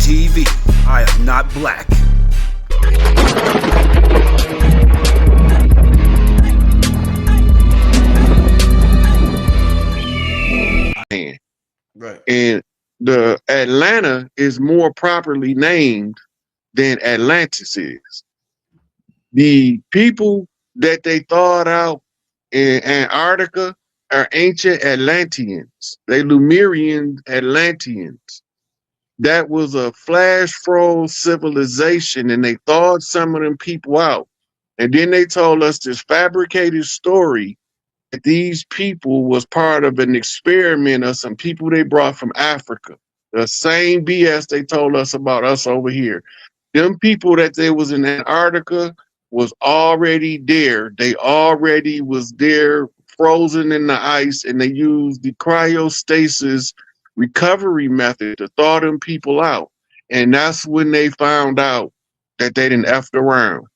TV. I am not black. Right. And the Atlanta is more properly named than Atlantis is. The people that they thawed out in Antarctica are ancient Atlanteans. They Lemurian Atlanteans. That was a flash froze civilization, and they thawed some of them people out. And then they told us this fabricated story that these people was part of an experiment of some people they brought from Africa. The same BS they told us about us over here. Them people that they was in Antarctica was already there. They already was there, frozen in the ice, and they used the cryostasis recovery method to thaw them people out. And that's when they found out that they didn't F around.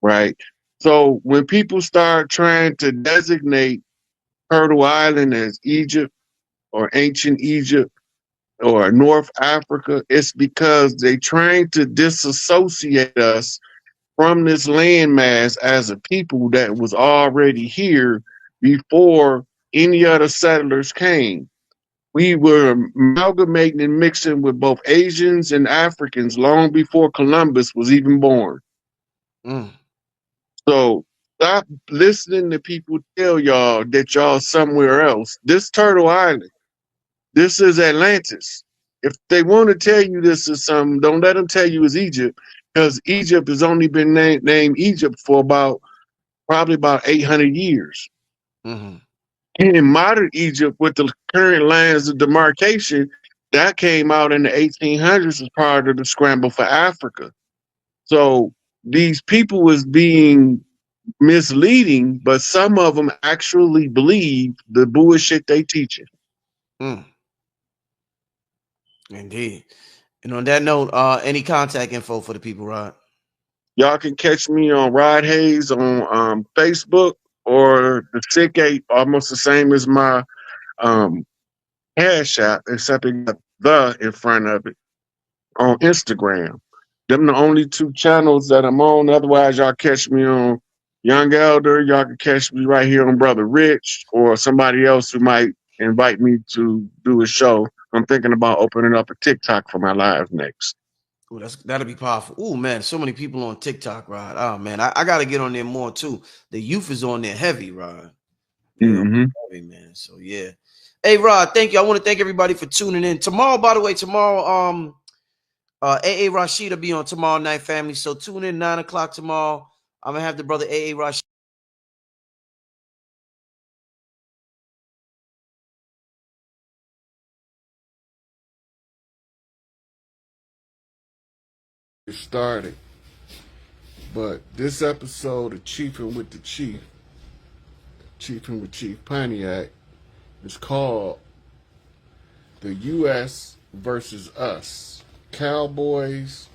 Right? So when people start trying to designate Turtle Island as Egypt or ancient Egypt or North Africa, it's because they trying to disassociate us from this landmass as a people that was already here before any other settlers came. We were amalgamating and mixing with both Asians and Africans long before Columbus was even born. Mm. So stop listening to people tell y'all that y'all somewhere else. This Turtle Island, this is Atlantis. If they want to tell you this is something, don't let them tell you it's Egypt, because Egypt has only been named Egypt for probably about 800 years. Mm-hmm. In modern Egypt, with the current lines of demarcation, that came out in the 1800s as part of the scramble for Africa. So these people was being misleading, but some of them actually believe the bullshit they teaching. Mm. Indeed. And on that note, any contact info for the people, Rod? Y'all can catch me on Rod Hayes on Facebook, or the Sick Eight, almost the same as my Cash App, except it got the in front of it, on Instagram. Them the only two channels that I'm on. Otherwise, y'all catch me on Young Elder. Y'all can catch me right here on Brother Rich, or somebody else who might invite me to do a show. I'm thinking about opening up a TikTok for my live next. Ooh, that'll be powerful. Oh man, so many people on TikTok, Rod. Oh man, I gotta get on there more too. The youth is on there heavy, Rod. Mm-hmm. Heavy, man. So yeah. Hey Rod, thank you. I want to thank everybody for tuning in. Tomorrow, by the way, AA Rashid will be on tomorrow night, family. So tune in 9 o'clock tomorrow. I'm gonna have the brother AA Rashid. It started, but this episode of Chiefing with the Chief, Chiefing with Chief Pontiac, is called The U.S. versus Us, Cowboys,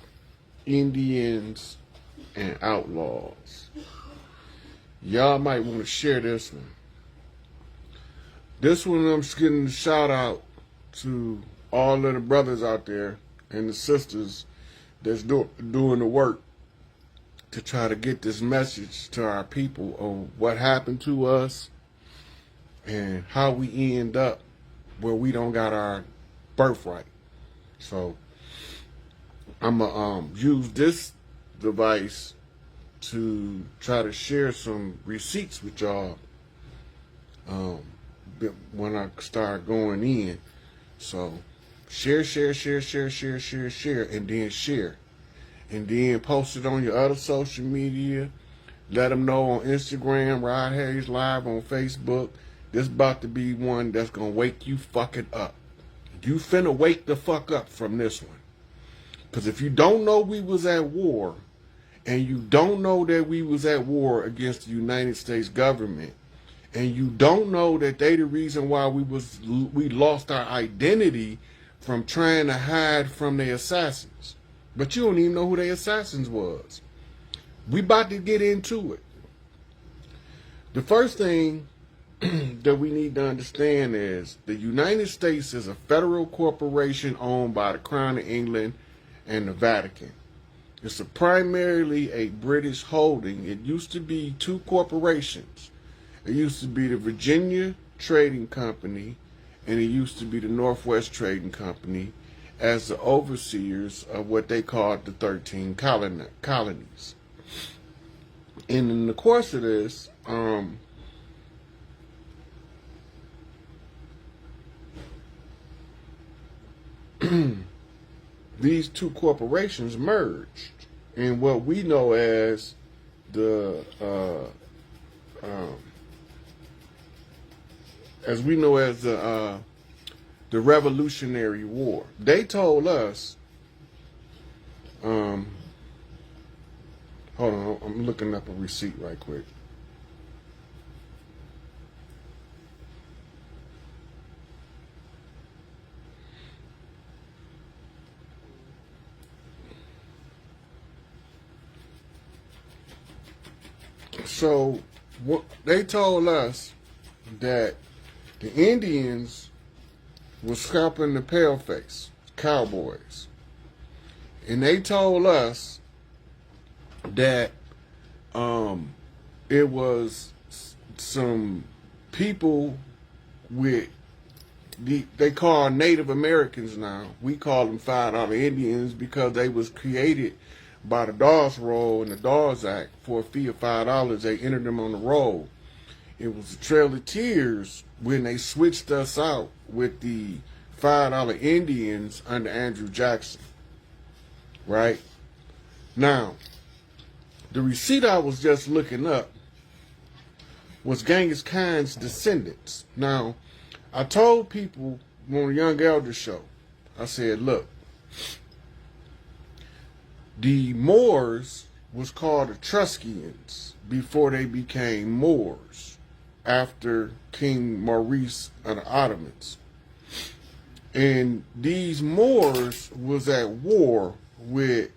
Indians, and Outlaws. Y'all might want to share this one. This one I'm just getting a shout out to all of the brothers out there and the sisters that's doing the work to try to get this message to our people of what happened to us and how we end up where we don't got our birthright. So I'm gonna use this device to try to share some receipts with y'all when I start going in. So share, and then share. And then post it on your other social media. Let them know on Instagram, Rod Hayes Live, on Facebook. This about to be one that's going to wake you fucking up. You finna wake the fuck up from this one. Because if you don't know we was at war, and you don't know that we was at war against the United States government, and you don't know that they the reason why we lost our identity from trying to hide from their assassins. But you don't even know who their assassins was. We about to get into it. The first thing that we need to understand is the United States is a federal corporation owned by the Crown of England and the Vatican. It's primarily a British holding. It used to be two corporations. It used to be the Virginia Trading Company and it used to be the Northwest Trading Company as the overseers of what they called the 13 colonies. And in the course of this, these two corporations merged in what we know as the Revolutionary War. They told us, hold on, I'm looking up a receipt right quick. So they told us that the Indians were scalping the paleface cowboys, and they told us that it was some people with they call Native Americans now. We call them $5 Indians because they was created by the Dawes Roll and the Dawes Act. For a fee of $5, they entered them on the roll. It was the Trail of Tears when they switched us out with the $5 Indians under Andrew Jackson. Right? Now, the receipt I was just looking up was Genghis Khan's descendants. Now, I told people on the Young Elder show, I said, look, the Moors was called Etruscans before they became Moors after King Maurice of the Ottomans. And these Moors was at war with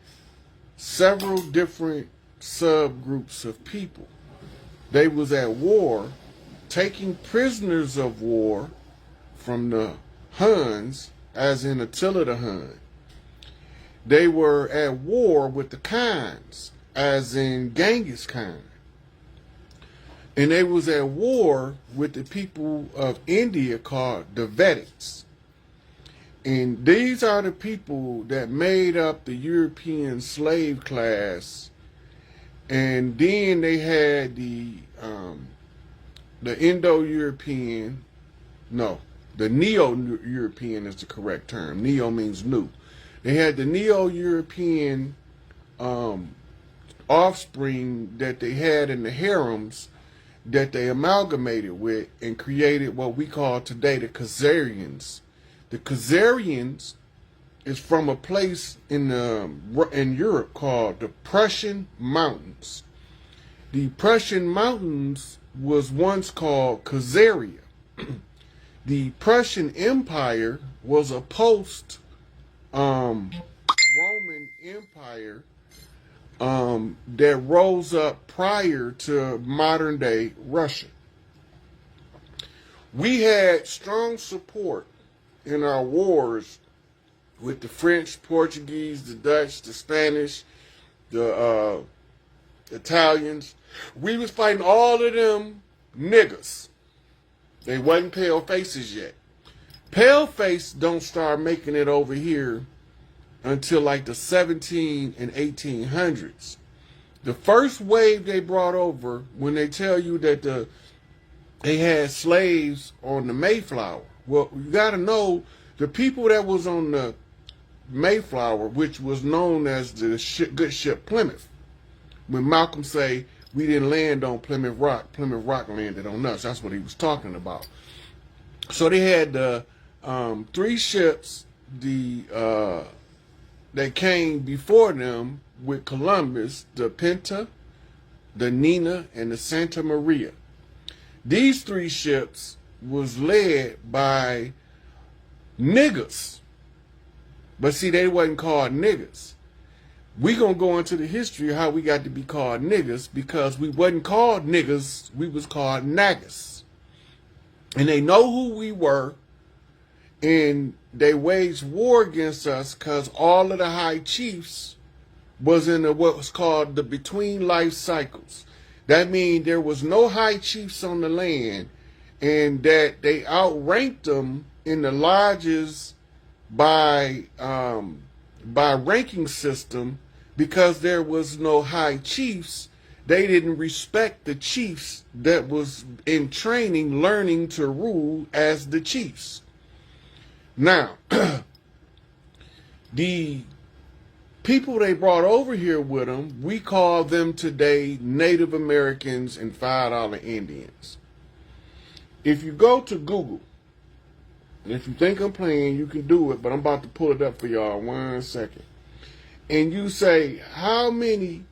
several different subgroups of people. They was at war taking prisoners of war from the Huns, as in Attila the Hun. They were at war with the Khans, as in Genghis Khan. And they was at war with the people of India called the Vedics. And these are the people that made up the European slave class. And then they had the Indo-European, no, the Neo-European is the correct term. Neo means new. They had the Neo-European offspring that they had in the harems that they amalgamated with and created what we call today the Khazarians. The Khazarians is from a place in Europe called the Prussian Mountains. The Prussian Mountains was once called Khazaria. The Prussian Empire was a post Roman Empire that rose up prior to modern day Russia. We had strong support in our wars with the French, Portuguese, the Dutch, the Spanish, the Italians. We was fighting all of them niggas. They wasn't pale faces yet. Pale face don't start making it over here until like the 17 and 1800s. The first wave they brought over, when they tell you that they had slaves on the Mayflower. Well, you got to know the people that was on the Mayflower, which was known as the good ship Plymouth. When Malcolm say we didn't land on Plymouth Rock landed on us. That's what he was talking about. So they had the 3 ships that came before them with Columbus, the Pinta, the Nina, and the Santa Maria. These 3 ships was led by niggas. But see, they wasn't called niggas. We gonna go into the history of how we got to be called niggas because we wasn't called niggas, we was called nagas. And they know who we were, and they waged war against us because all of the high chiefs was in what was called the between life cycles. That means there was no high chiefs on the land, and that they outranked them in the lodges by ranking system because there was no high chiefs. They didn't respect the chiefs that was in training, learning to rule as the chiefs. Now, the people they brought over here with them, we call them today Native Americans and $5 Indians. If you go to Google, and if you think I'm playing, you can do it, but I'm about to pull it up for y'all 1 second. And you say, how many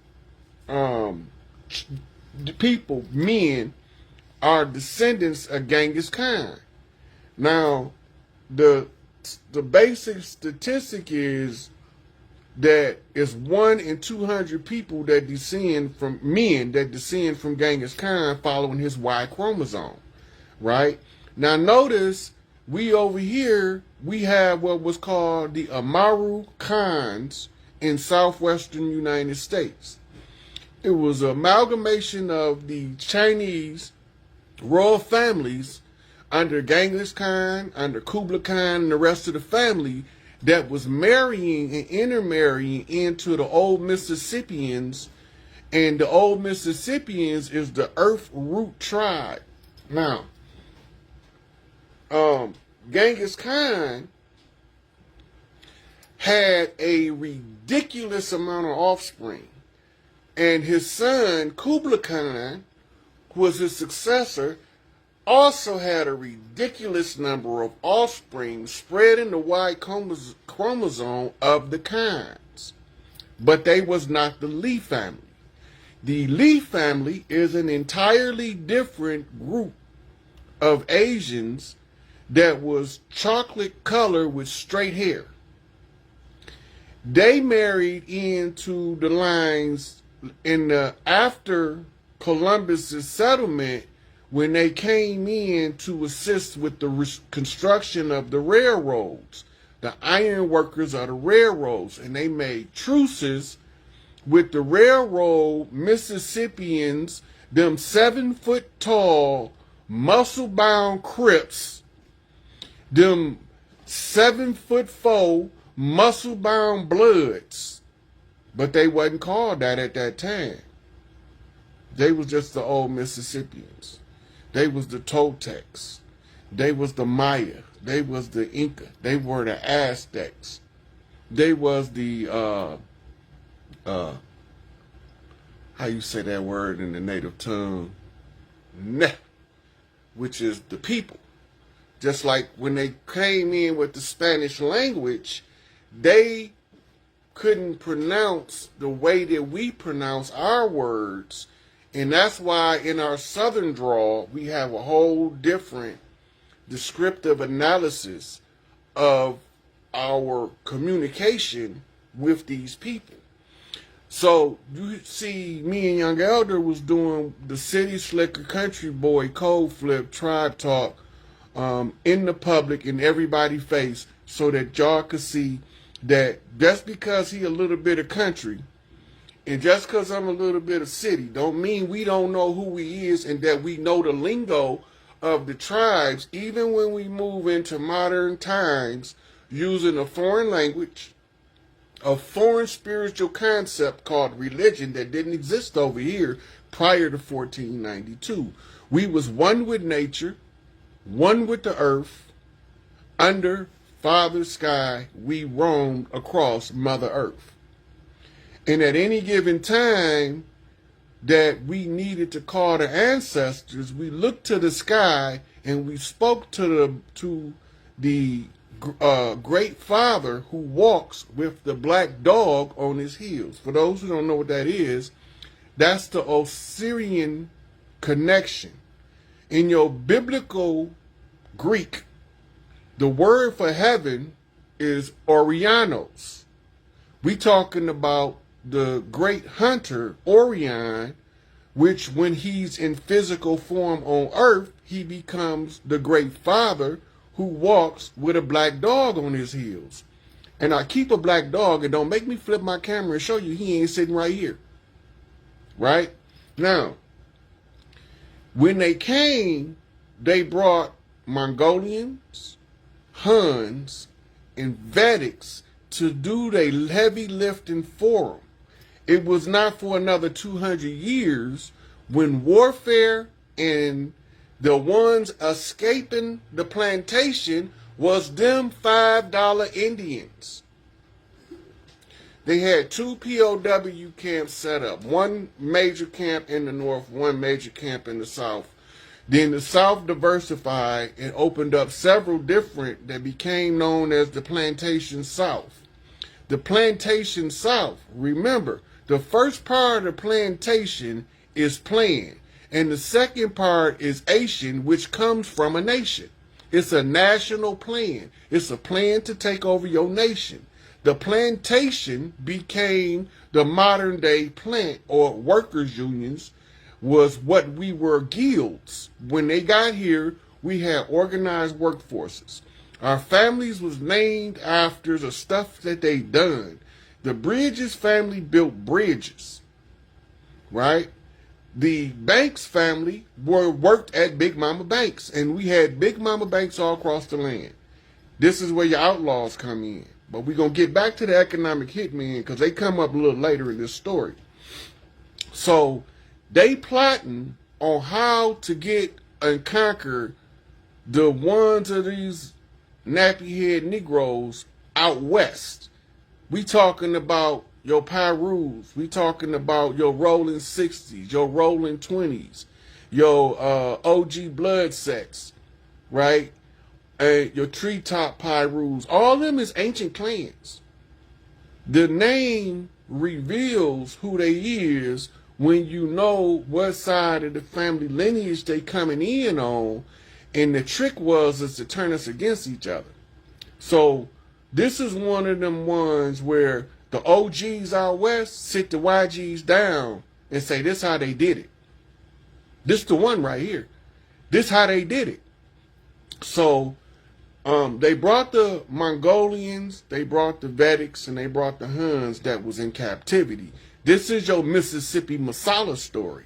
people, men, are descendants of Genghis Khan? Now, the basic statistic is that it's 1 in 200 people that descend from men that descend from Genghis Khan following his Y chromosome, right? Now notice we over here, we have what was called the Amaru Khans in southwestern United States. It was an amalgamation of the Chinese royal families under Genghis Khan, under Kublai Khan, and the rest of the family that was marrying and intermarrying into the old Mississippians. And the old Mississippians is the Earth Root tribe. Now, Genghis Khan had a ridiculous amount of offspring. And his son, Kublai Khan, who was his successor, also had a ridiculous number of offspring spread in the Y chromosome of the Khans. But they was not the Li family. The Li family is an entirely different group of Asians that was chocolate color with straight hair. They married into the lines in the after Columbus's settlement when they came in to assist with the construction of the railroads, the iron workers of the railroads, and they made truces with the railroad Mississippians, them 7-foot tall, muscle-bound Crips, them 7'4" muscle-bound Bloods, but they wasn't called that at that time. They was just the old Mississippians. They was the Toltecs. They was the Maya. They was the Inca. They were the Aztecs. They was the how you say that word in the native tongue? Nah, which is the people. Just like when they came in with the Spanish language, they couldn't pronounce the way that we pronounce our words. And that's why in our Southern drawl, we have a whole different descriptive analysis of our communication with these people. So you see me and Young Elder was doing the City Slicker Country Boy Code Flip Tribe Talk in the public, in everybody's face, so that y'all could see that just because he a little bit of country, and just because I'm a little bit of city, don't mean we don't know who he is and that we know the lingo of the tribes, even when we move into modern times using a foreign language, a foreign spiritual concept called religion that didn't exist over here prior to 1492. We was one with nature, one with the earth. Under Father Sky, we roamed across Mother Earth. And at any given time that we needed to call the ancestors, we looked to the sky and we spoke to the great father who walks with the black dog on his heels. For those who don't know what that is, that's the Osirian connection. In your biblical Greek, the word for heaven is Orionos. We talking about the great hunter Orion, which when he's in physical form on earth, he becomes the great father who walks with a black dog on his heels. And I keep a black dog, and don't make me flip my camera and show you he ain't sitting right here. Right? Now, when they came, they brought Mongolians, Huns, and Vedics to do their heavy lifting for them. It was not for another 200 years when warfare and the ones escaping the plantation was them $5 Indians. They had 2 POW camps set up, one major camp in the north, one major camp in the south. Then the South diversified and opened up several different that became known as the Plantation South. The Plantation South, remember, the first part of the plantation is plan, and the second part is Asian, which comes from a nation. It's a national plan. It's a plan to take over your nation. The plantation became the modern day plant or workers' unions, was what we were guilds. When they got here, we had organized workforces. Our families was named after the stuff that they done. The Bridges family built bridges, right? The Banks family worked at Big Mama Banks, and we had Big Mama Banks all across the land. This is where your outlaws come in. But we're going to get back to the economic hitmen because they come up a little later in this story. So they plotting on how to get and conquer the ones of these nappy-head Negroes out west. We talking about your Pyrus. We talking about your rolling 60s, your rolling 20s, your OG blood sets, right? Your treetop Pyrus. All of them is ancient clans. The name reveals who they is when you know what side of the family lineage they coming in on, and the trick is to turn us against each other. So this is one of them ones where the OGs out west sit the YGs down and say, this how they did it. This the one right here. This how they did it. So they brought the Mongolians, they brought the Vedics, and they brought the Huns that was in captivity. This is your Mississippi Masala story.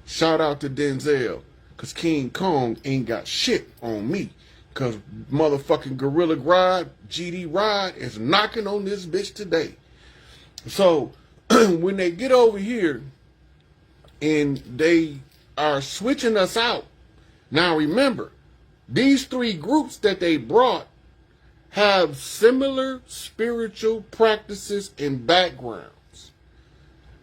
Shout out to Denzel, because King Kong ain't got shit on me. Because motherfucking Gorilla Grodd, GD Rod, is knocking on this bitch today. So when they get over here and they are switching us out, now remember, these 3 groups that they brought have similar spiritual practices and backgrounds.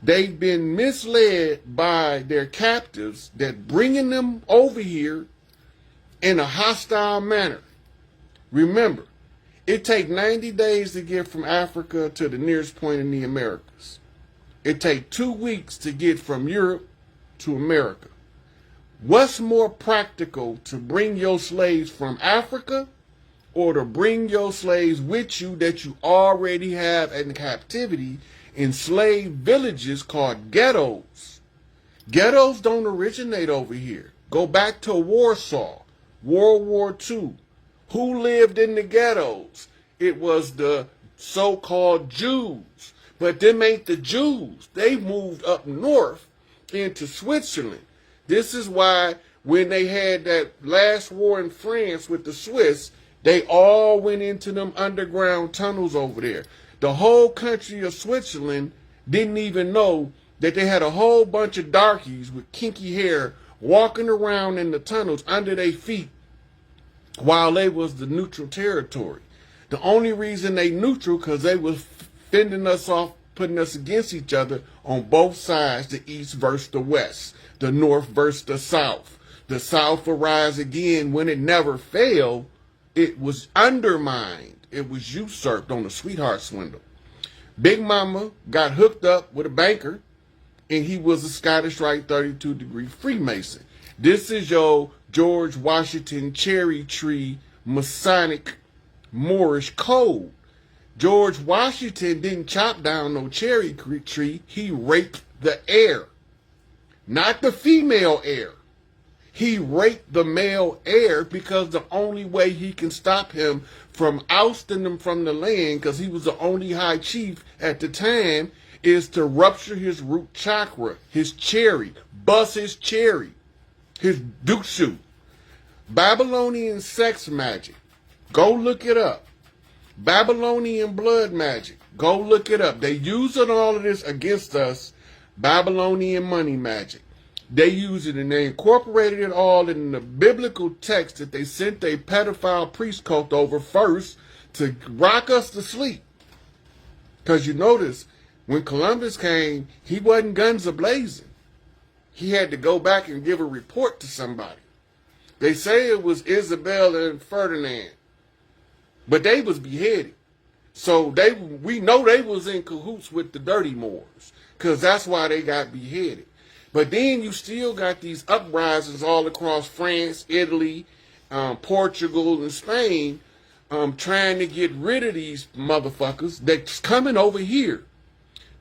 They've been misled by their captives that bringing them over here in a hostile manner. Remember, it takes 90 days to get from Africa to the nearest point in the Americas. It takes 2 weeks to get from Europe to America. What's more practical, to bring your slaves from Africa or to bring your slaves with you that you already have in captivity in slave villages called ghettos? Ghettos don't originate over here. Go back to Warsaw, World War II. Who lived in the ghettos? It was the so-called Jews. But them ain't the Jews. They moved up north into Switzerland. This is why when they had that last war in France with the Swiss, they all went into them underground tunnels over there. The whole country of Switzerland didn't even know that they had a whole bunch of darkies with kinky hair walking around in the tunnels under their feet while they was the neutral territory. The only reason they neutral because they was fending us off, putting us against each other on both sides, the east versus the west, the north versus the south. The South will rise again when it never failed. It was undermined. It was usurped on a sweetheart swindle. Big Mama got hooked up with a banker, and he was a Scottish Rite 32-degree Freemason. This is your George Washington cherry tree Masonic Moorish code. George Washington didn't chop down no cherry tree. He raped the air. not the female heir. He raped the male heir because the only way he can stop him from ousting him from the land, because he was the only high chief at the time, is to rupture his root chakra, his cherry, bust his cherry, his dukshu. Babylonian sex magic. Go look it up. Babylonian blood magic. Go look it up. They using all of this against us. Babylonian money magic. They use it and they incorporated it all in the biblical text that they sent a pedophile priest cult over first to rock us to sleep. Because you notice, when Columbus came, he wasn't guns a-blazing. He had to go back and give a report to somebody. They say it was Isabella and Ferdinand, but they was beheaded. So we know they was in cahoots with the Dirty Moors, because that's why they got beheaded. But then you still got these uprisings all across France, Italy, Portugal, and Spain, trying to get rid of these motherfuckers that's coming over here.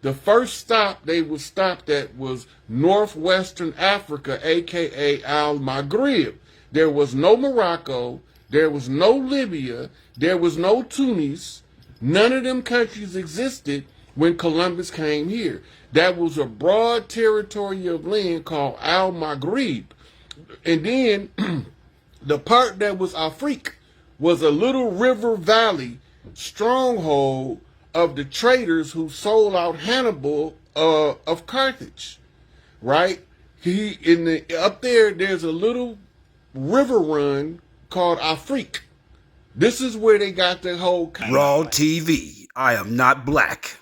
The first stop they was stopped at was northwestern Africa, a.k.a. Al-Maghrib. There was no Morocco. There was no Libya. There was no Tunis. None of them countries existed when Columbus came here. That was a broad territory of land called Al-Maghrib. And then the part that was Afrique was a little river valley stronghold of the traders who sold out Hannibal of Carthage, right? Up there, there's a little river run called Afrique. This is where they got the whole... Raw TV. I am not black.